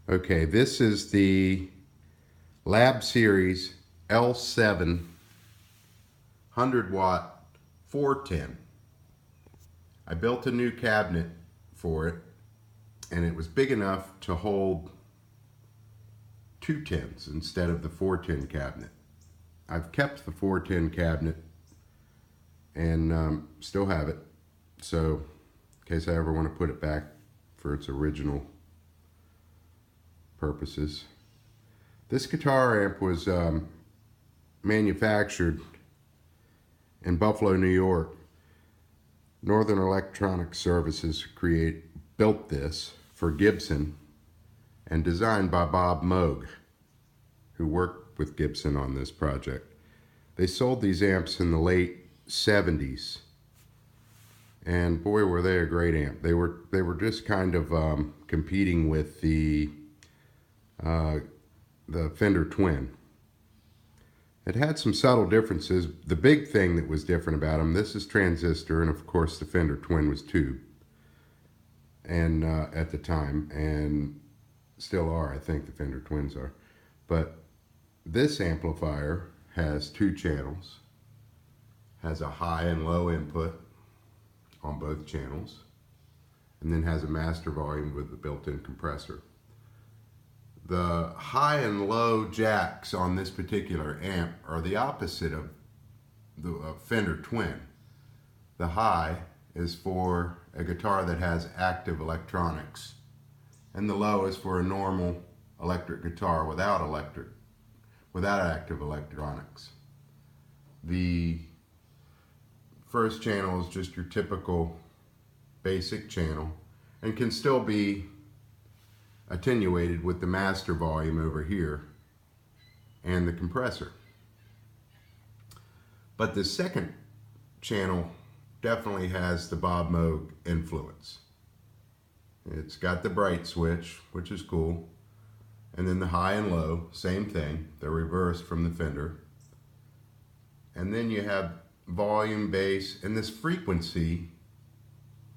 Okay, this is the LABseries L7 100-watt 410. I built a new cabinet for it, and it was big enough to hold 210s instead of the 410 cabinet. I've kept the 410 cabinet and still have it, so in case I ever want to put it back for its original purposes. This guitar amp was manufactured in Buffalo, New York. Northern Electronic Services built this for Gibson and designed by Bob Moog, who worked with Gibson on this project. They sold these amps in the late 70s, and boy were they a great amp. They were just kind of competing with the Fender Twin. It had some subtle differences. The big thing that was different about them, this is transistor, and of course the Fender Twin was tube, and at the time, and still are, I think the Fender Twins are. But this amplifier has 2 channels, has a high and low input on both channels, and then has a master volume with the built-in compressor. The high and low jacks on this particular amp are the opposite of the Fender Twin. The high is for a guitar that has active electronics, and the low is for a normal electric guitar without active electronics. The first channel is just your typical basic channel and can still be attenuated with the master volume over here and the compressor. But the second channel definitely has the Bob Moog influence. It's got the bright switch, which is cool, and then the high and low, same thing, they're reversed from the Fender. And then you have volume, bass, and this frequency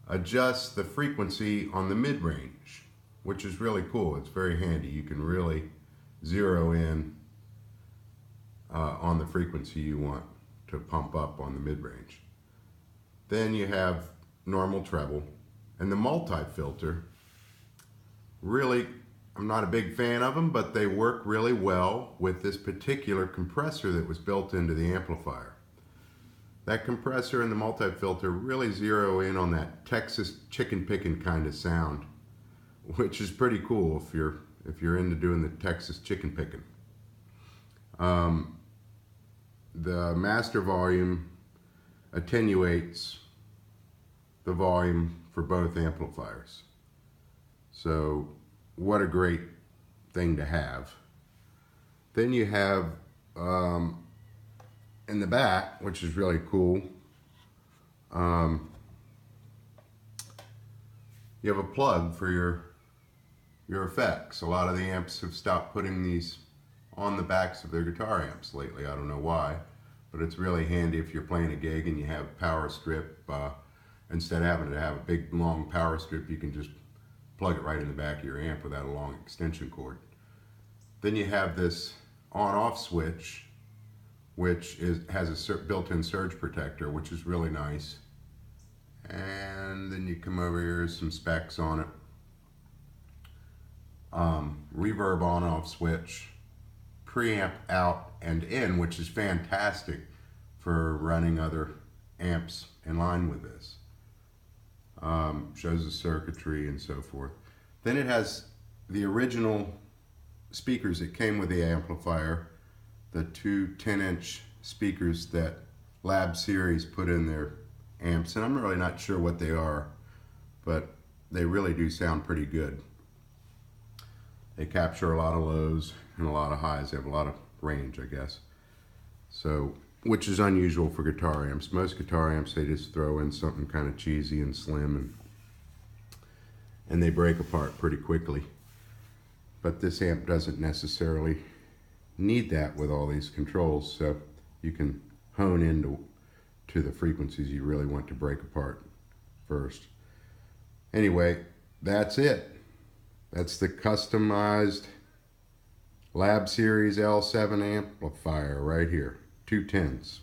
adjusts the frequency on the mid-range, which is really cool. It's very handy. You can really zero in on the frequency you want to pump up on the mid-range. Then you have normal treble, and the multi-filter. Really, I'm not a big fan of them, but they work really well with this particular compressor that was built into the amplifier. That compressor and the multi-filter really zero in on that Texas chicken picking kind of sound, which is pretty cool if you're into doing the Texas chicken picking. The master volume attenuates the volume for both amplifiers. So what a great thing to have. Then you have in the back, which is really cool, you have a plug for your effects. A lot of the amps have stopped putting these on the backs of their guitar amps lately. I don't know why, but it's really handy if you're playing a gig and you have power strip. Instead of having to have a big long power strip, you can just plug it right in the back of your amp without a long extension cord. Then you have this on-off switch, which has a built-in surge protector, which is really nice. And then you come over here, some specs on it. Reverb on-off switch, preamp out and in, which is fantastic for running other amps in line with this. Shows the circuitry and so forth. Then it has the original speakers that came with the amplifier, the 2 10-inch speakers that LABseries put in their amps, and I'm really not sure what they are, but they really do sound pretty good. They capture a lot of lows and a lot of highs. They have a lot of range, I guess. So, which is unusual for guitar amps. Most guitar amps, they just throw in something kind of cheesy and slim, and they break apart pretty quickly. But this amp doesn't necessarily need that with all these controls, so you can hone into the frequencies you really want to break apart first. Anyway, that's it. That's the customized LABseries L7 amplifier right here. 210s.